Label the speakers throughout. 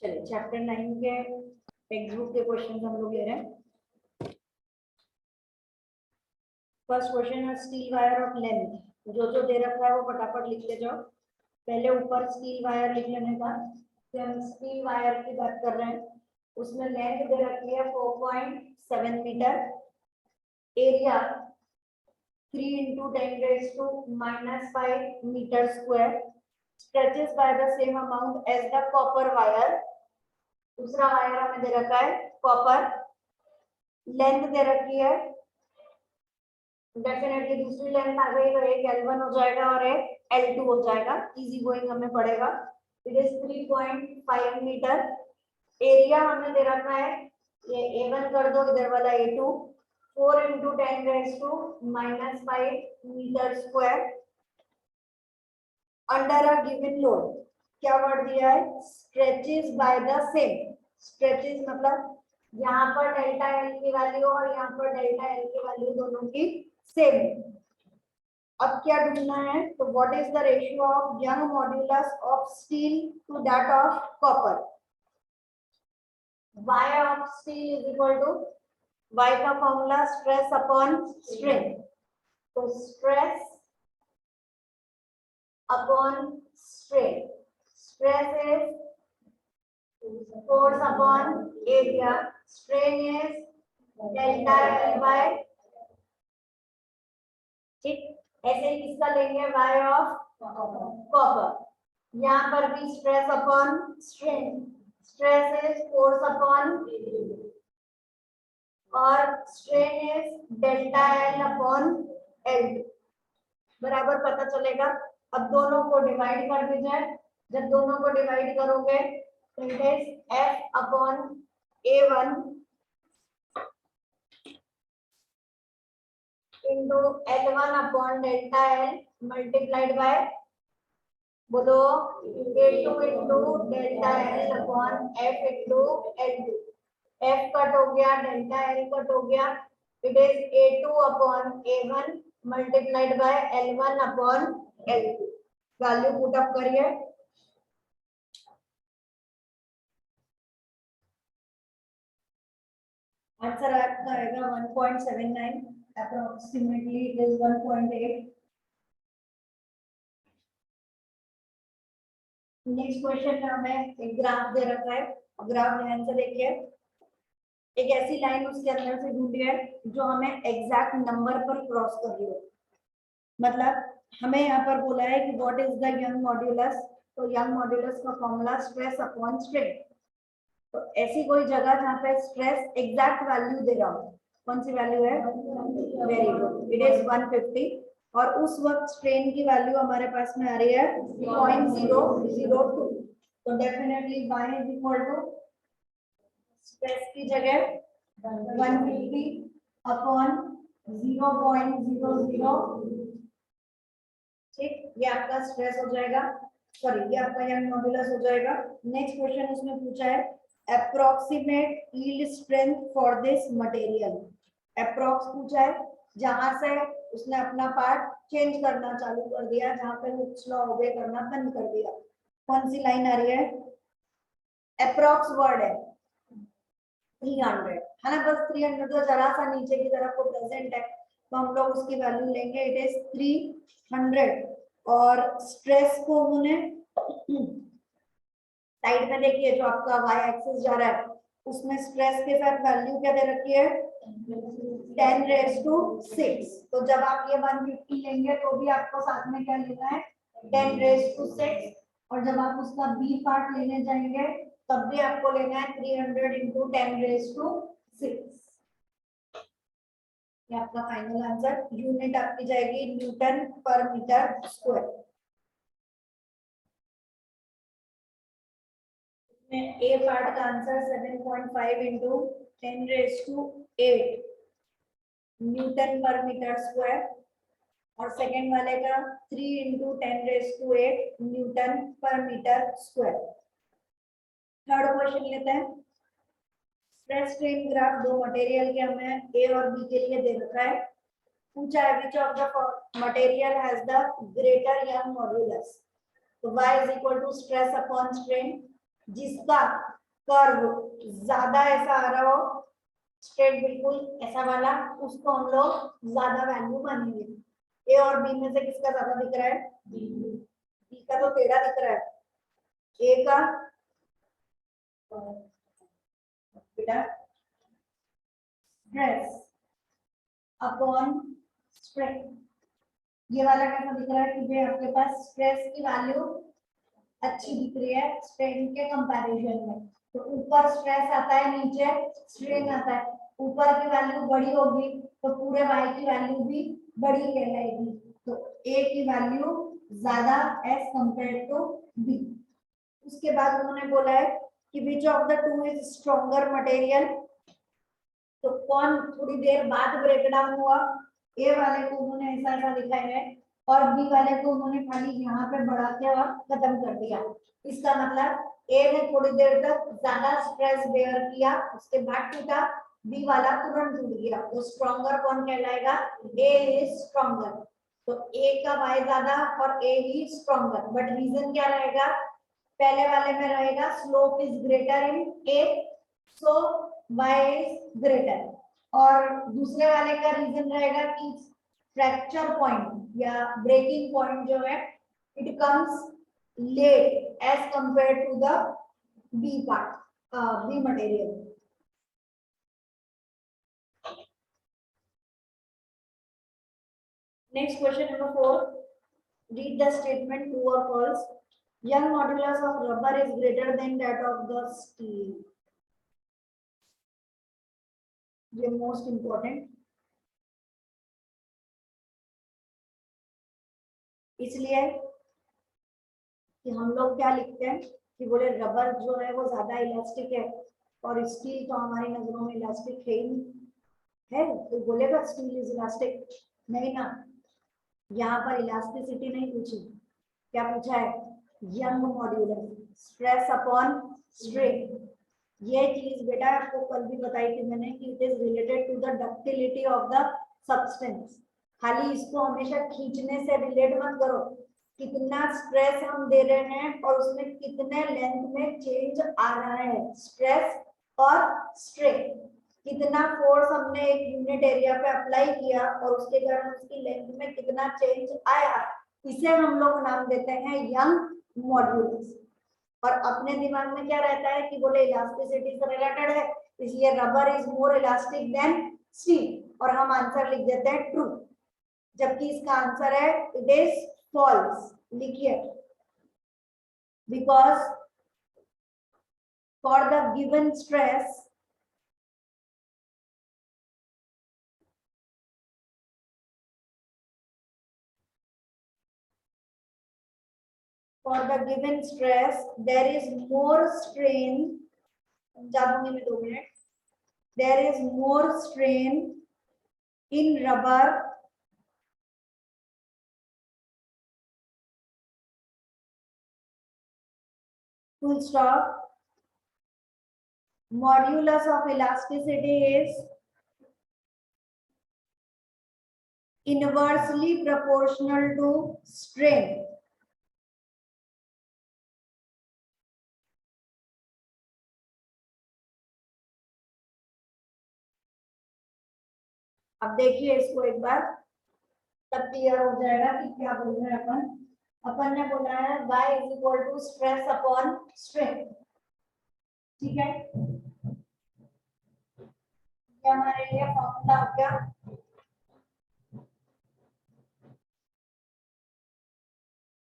Speaker 1: चलिए चैप्टर 9 के text book के क्वेश्चन हम लोग ले रहे हैं। फर्स्ट क्वेश्चन है स्टील वायर ऑफ लेंथ। जो दे रखा है वो फटाफट लिख ले जाओ। पहले ऊपर स्टील वायर लिख लेने का, फिर हम स्टील वायर की बात कर रहे हैं। उसमें लेंथ दे रखी है 4.7 metre, area 3 × 10⁻⁻5 metre square, stretches by the same amount as the copper wire। दूसरा वायर हमें दे रखा है कॉपर, लेंथ दे रखी है, डेफिनेटली दूसरी लेंथ आ गई तो एक L1 हो जाएगा और एक L2 हो जाएगा, इजी गोइंग हमें पड़ेगा। It is 3.5 metre. एरिया हमें दे रखा है, ये A1 कर दो, इधर वाला A2, 4 × 10⁻⁻5 metre square. Under a given load क्या वर्ड दिया है, stretches by the same. Stretches मतलब यहाँ पर डेल्टा एल की वैल्यू और यहाँ पर डेल्टा एल की वैल्यू दोनों की सेम है। अब क्या ढूंढना है, तो what is the ratio of Young modulus of steel to that of copper. y of steel is equal to, y का फॉर्मूला स्ट्रेस अपॉन स्ट्रेन, तो stress upon strain, stress is force upon area, strain is delta L by, ठीक। ऐसे ही किसका लेंगे, y of copper, यहाँ पर भी stress upon strain, stress is force upon और strain is delta L upon L, बराबर पता चलेगा। अब दोनों को डिवाइड कर दीजिए, जब दोनों को डिवाइड करोगे तो it is F upon A1 into L1 upon delta L multiplied by, बोलो, A2 into delta L upon F into L2। F cut हो गया, डेल्टा L कट हो गया, it is A2 upon A1 multiplied by L1 upon L2। Value put up करिए, answer आपका आएगा 1.79, approximately it is 1.8। Next question में हमें एक ग्राफ दे रखा है, ग्राफ ध्यान से देखिए। एक ऐसी लाइन उसके अंदर से ढूंढी है जो हमें एग्जैक्ट नंबर पर क्रॉस कर रही हो, मतलब हमें यहाँ पर बोला है कि what is the young modulus, तो यंग मॉड्यूलस का फॉर्मूला स्ट्रेस अपॉन स्ट्रेन। तो ऐसी कोई जगह जहाँ पे स्ट्रेस एग्जैक्ट वैल्यू दे रहा हो, कौन सी वैल्यू है, वेरी गुड, इट इज 150, और उस वक्त स्ट्रेन की वैल्यू हमारे पास में आ रही है 0.002, तो definitely y is equal to stress की जगह 150 अपॉन 0.00, ठीक, ये आपका स्ट्रेस हो जाएगा, सॉरी ये आपका यंग मॉड्यूलस हो जाएगा। नेक्स्ट क्वेश्चन उसमें पूछा है approximate yield strength for this material. Approx पूछा है, जहां से उसने अपना पार्ट चेंज करना चालू कर दिया, जहां पे हुक्स लॉ ओबे करना बंद कर दिया, कौन सी लाइन आ रही है, अप्रोक्स वर्ड है 300 है ना, बस 300 तो जरा सा नीचे की तरफ को प्रेजेंट है, तो हम लोग उसकी वैल्यू लेंगे, इट इज 300। और स्ट्रेस को उन्होंने साइड में देखिए, जो आपका y एक्सिस जा रहा है उसमें स्ट्रेस के साथ वैल्यू क्या दे रखी है 10⁻⁶, तो जब आप ये 150 लेंगे तो भी आपको साथ में क्या लेना है 10⁻⁶, और जब आप उसका b पार्ट लेने जाएंगे तब भी आपको लेना है 300 × 10⁻⁶। ये आपका फाइनल आंसर, यूनिट आपकी जाएगी न्यूटन पर मीटर स्क्वायर। ए पार्ट का आंसर 7.5 × 10⁸ न्यूटन पर मीटर स्क्वायर, और सेकेंड वाले का 3 × 10⁸ न्यूटन पर मीटर स्क्वायर। थर्ड क्वेश्चन लेते हैं। स्ट्रेस स्ट्रेन ग्राफ दो मटेरियल के हमें ए और बी के लिए दे रखा है। पूछा है which of the material has the greater Young modulus, तो y is equal to stress upon strain, जिसका कर्व ज्यादा ऐसा आ रहा हो, स्ट्रेट बिल्कुल ऐसा वाला, उसको हम लोग ज्यादा वैल्यू मानेंगे। ए और बी में से किसका ज्यादा दिख रहा है? बी का तो टेढ़ा दिख रहा है। ए का बेटा स्ट्रेस अपॉन स्ट्रेन, ये वाला कैसा दिख रहा है कि भाई आपके पास स्ट्रेस की वैल्यू अच्छी दिख रही है स्ट्रेन के कंपैरिजन में। तो ऊपर स्ट्रेस आता है, नीचे स्ट्रेन आता है। ऊपर की वैल्यू बड़ी होगी तो पूरे y की वैल्यू भी बड़ी कहलाएगी। तो a की वैल्यू ज्यादा एज कंपेयर टू b। उसके बाद उन्होंने बोला है कि विच of the two is stronger material. तो कौन थोड़ी देर बाद ब्रेक डाउन हुआ, ए वाले को उन्होंने ऐसा ऐसा दिखाया है और बी वाले को उन्होंने खाली यहाँ पे बढ़ा के और खत्म कर दिया। इसका मतलब ए ने थोड़ी देर तक ज्यादा स्ट्रेस बेयर किया, उसके बाद टूटा, बी वाला तुरंत टूट गया। तो स्ट्रॉन्गर कौन कहलाएगा? A is stronger. तो ए का वाई ज्यादा और ए ही स्ट्रॉन्गर। बट रीजन क्या रहेगा? पहले वाले में रहेगा slope is greater in A, so y is greater. और दूसरे वाले का रीजन रहेगा कि फ्रैक्चर पॉइंट या ब्रेकिंग पॉइंट जो है it comes late as compare to the B part, B material. Next question number 4, read the statement true और false. Young modulus of rubber is greater than that of the steel. ये most important, इसलिए कि हम लोग क्या लिखते हैं कि बोले रबर जो है वो ज्यादा इलास्टिक है और स्टील तो हमारी नजरों में इलास्टिक है ही नहीं है। तो बोलेगा स्टील इज इलास्टिक, नहीं ना। यहाँ पर इलास्टिसिटी नहीं पूछी, क्या पूछा है? Young modulus, stress upon strain. ये चीज बेटा आपको कल भी बताई थी मैंने कि it is related to the ductility of the substance. खाली इसको हमेशा खींचने से रिलेट मत करो, कितना स्ट्रेस हम दे रहे हैं और उसमें कितने लेंथ में चेंज आ रहा है। स्ट्रेस और स्ट्रेन, कितना फोर्स हमने एक यूनिट एरिया पे अप्लाई किया और उसके कारण उसकी लेंथ में कितना चेंज आया, इसे हम लोग नाम देते हैं यंग मॉड्यूलस। और अपने दिमाग में क्या रहता है कि बोले इलास्टिसिटी से रिलेटेड है, इसलिए rubber is more elastic than steel और हम आंसर लिख देते हैं ट्रू, जबकि इसका आंसर है इट इज फॉल्स। लिखिए, because for the given stress there is more strain, समझा दूंगी मैं 2 minute. there is more strain in rubber full stop, modulus of elasticity is inversely proportional to strain। अब देखिए इसको एक बार, तब क्लियर हो जाएगा कि क्या बोल रहे हैं अपन। अपन ने बोला है y is equal to stress upon strain, ठीक है। ये हमारे लिए फॉर्मूला हो गया।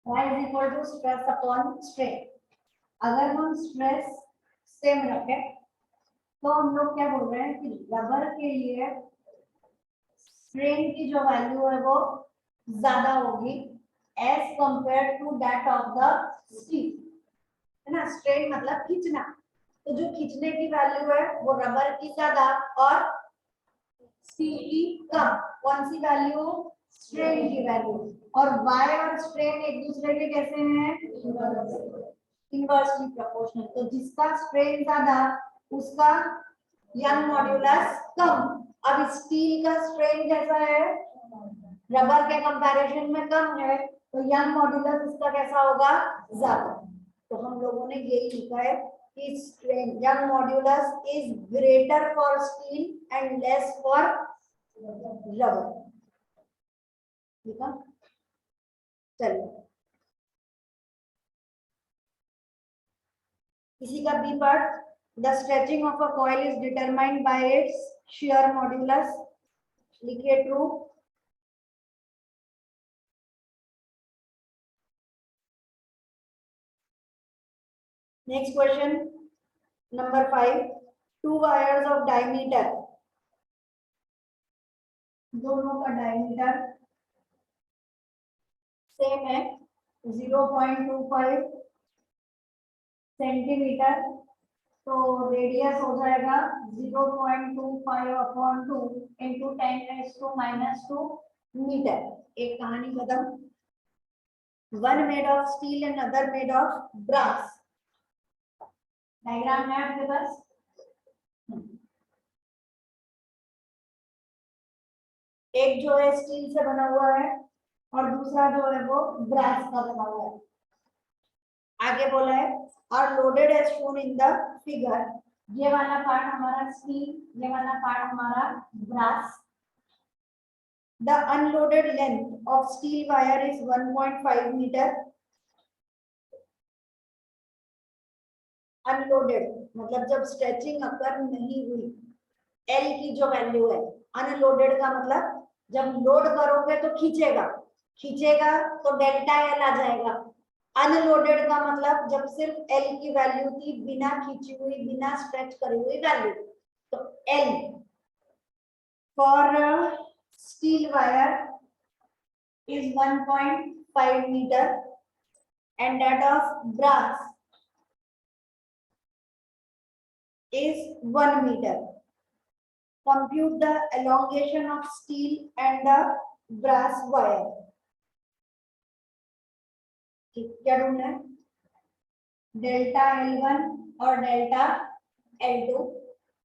Speaker 1: y is equal to stress upon strain. अगर हम स्ट्रेस सेम रखें तो हम लोग क्या बोल रहे हैं कि रबर के लिए स्ट्रेन की जो वैल्यू है वो ज्यादा होगी as compare to that of the steel, है ना। स्ट्रेन मतलब खींचना, तो जो खींचने की वैल्यू है वो रबर की ज्यादा और स्टील की कम। कौन सी वैल्यू? स्ट्रेन की वैल्यू। और y और स्ट्रेन एक दूसरे के कैसे हैं? Inversely proportional. तो जिसका स्ट्रेन ज्यादा उसका यंग मॉड्यूलस कम। अब स्टील का स्ट्रेन कैसा है? रबर के कंपैरिजन में कम है, तो यंग मॉड्यूलस इसका कैसा होगा? ज्यादा। तो हम लोगों ने यही लिखा है कि strain Young modulus is greater for steel and less for rubber. ठीक है, चलिए इसी का B part, the stretching of a coil is determined by its shear modulus. लिखिए true. Next question number 5, two wires of diameter, दोनों का diameter same है 0.25 centimetre, तो रेडियस हो जाएगा 0.25 अपॉन 2 इंटू 10⁻⁻2 मीटर। एक कहानी खत्म। One made of steel and other made of brass. Diagram है आपके पास? एक जो है स्टील से बना हुआ है और दूसरा जो है वो ब्रास का बना हुआ है। आगे बोला है are loaded as shown in the figure, ये वाला पार्ट हमारा स्टील, ये वाला पार्ट हमारा brass. The unloaded length of steel wire is 1.5 metre. Unloaded मतलब जब स्ट्रेचिंग अकर नहीं हुई, एल की जो वैल्यू है। अनलोडेड का मतलब जब लोड करोगे तो खींचेगा, खींचेगा तो डेल्टा एल आ जाएगा। अनलोडेड का मतलब जब सिर्फ एल की वैल्यू थी, बिना खींची हुई, बिना स्ट्रेच करी हुई वैल्यू, तो L for steel wire is 1.5 metre and that of brass is 1 meter. Compute the elongation of steel and the brass wire. ठीक, क्या ढूंढना है? डेल्टा L1 और डेल्टा L2।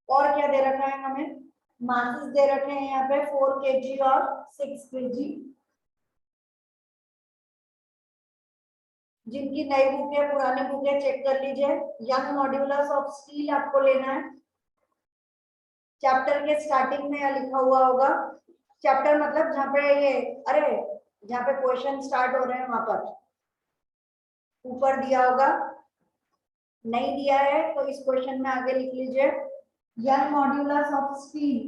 Speaker 1: और क्या दे रखा है हमें? मासेस दे रखे हैं यहाँ पे 4 kg और 6 kg। जिनकी नई बुक है, पुरानी बुक है, चेक कर लीजिए। यंग मॉड्यूलस ऑफ स्टील आपको लेना है। चैप्टर के स्टार्टिंग में लिखा हुआ होगा, चैप्टर मतलब जहाँ पे ये अरे जहाँ पे क्वेश्चन स्टार्ट हो रहे हैं वहां पर ऊपर दिया होगा। नहीं दिया है तो इस क्वेश्चन में आगे लिख लीजिए, Young modulus of steel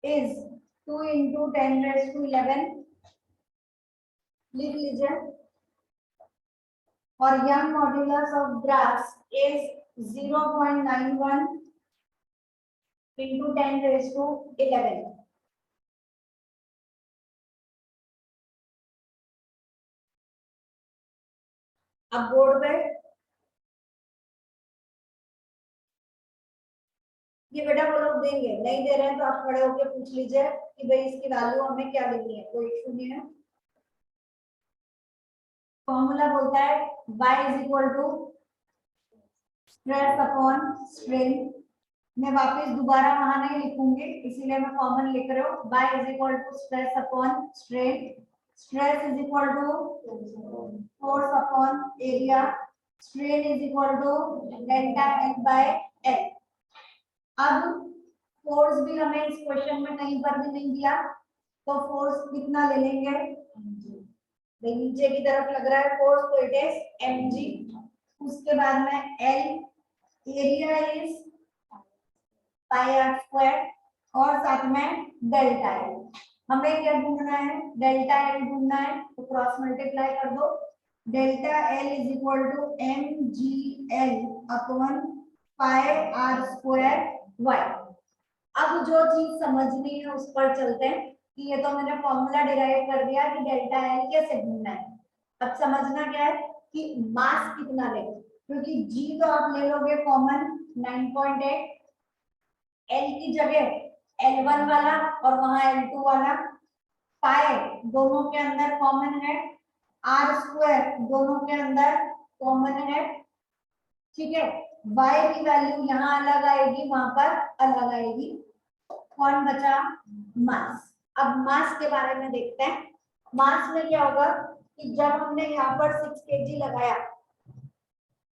Speaker 1: is 2 × 10⁻11 लिख लीजिए, और Young modulus of brass is 0.91 × 10⁻11। अब बोर्ड पे ये बेटा वो लोग देंगे, नहीं दे रहे हैं तो आप खड़े होकर पूछ लीजिए कि भाई इसकी वैल्यू हमें क्या लेनी है, कोई इशू नहीं है। फॉर्मूला बोलता है y = स्ट्रेस अपॉन स्ट्रेन। मैं वापस दोबारा वहां नहीं लिखूंगी, इसीलिए मैं कॉमन लिख रही हूँ। y = stress upon strain, stress = force upon area, strain = delta L/L। अब फोर्स भी हमें इस क्वेश्चन में कहीं पर भी नहीं दिया, तो फोर्स कितना ले लेंगे? नीचे की तरफ लग रहा है फोर्स, तो इट इज mg। उसके बाद में L, एरिया इज πr² और साथ में डेल्टा L। हमें क्या ढूंढना है? डेल्टा L ढूंढना है, तो क्रॉस मल्टीप्लाई कर दो। Delta L = mgl upon πr²y। अब जो चीज समझनी है उस पर चलते हैं कि ये तो मैंने फॉर्मूला डिराइव कर दिया कि डेल्टा एल कैसे ढूंढना है। अब समझना क्या है कि मास कितना ले, क्योंकि जी तो आप ले लोगे कॉमन 9.8, एल की जगह L1 वाला और वहां L2 वाला, पाए दोनों के अंदर कॉमन है, r² दोनों के अंदर कॉमन है। ठीक है, y की वैल्यू यहाँ अलग आएगी, वहां पर अलग आएगी। कौन बचा? मास। अब मास के बारे में देखते हैं। मास में क्या होगा? कि जब हमने यहाँ पर 6 kg लगाया,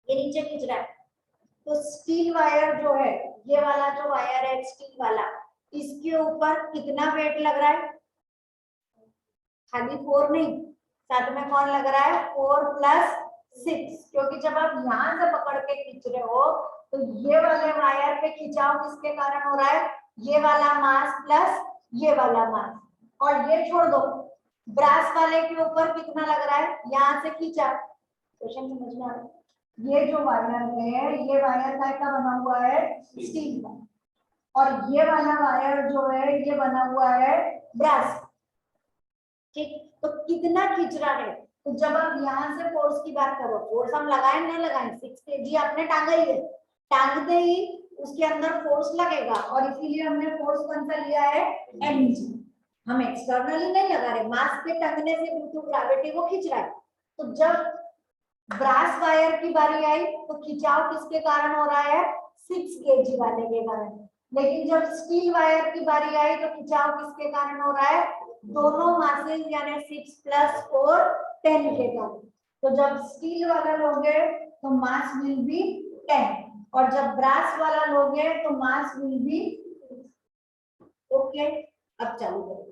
Speaker 1: ये नीचे खींच रहा है, तो स्टील वायर जो है, ये वाला जो वायर है स्टील वाला, इसके ऊपर कितना वेट लग रहा है? खाली 4 नहीं, साथ में कौन लग रहा है? 4 + 6, क्योंकि जब आप यहाँ से पकड़ के खींच रहे हो तो ये वाले वायर पे खिंचाव किसके कारण हो रहा है? ये वाला मास प्लस ये वाला मास। और ये छोड़ दो, ब्रास वाले के ऊपर कितना लग रहा है? यहाँ से खींचा। क्वेश्चन समझ में आ रहा है? ये जो वायर है, ये वायर का बना हुआ है? स्टील का। और ये वाला वायर जो है, ये बना हुआ है ब्रास। ठीक, तो कितना खींच रहा है? तो जब आप यहाँ से फोर्स की बात करो, फोर्स हम लगाए ना लगाए, 6 kg आपने टांगा ही है, टांगते ही उसके अंदर फोर्स लगेगा, और इसीलिए हमने फोर्स कौन सा लिया है? mg। हम एक्सटर्नली नहीं लगा रहे, मास पे टंगने से ड्यू टू ग्रेविटी वो खींच रहा है। तो जब ब्रास वायर की बारी आई तो खिंचाव किसके कारण हो रहा है? 6 kg वाले के कारण। लेकिन जब स्टील वायर की बारी आई तो खिंचाव किसके कारण हो रहा है? दोनों मासेस यानी 6 + 4 10 के कारण। तो जब स्टील वाला लोगे तो मास विल बी 10, और जब ब्रास वाला लोगे तो मास विल बी। ओके, अब चालू करो।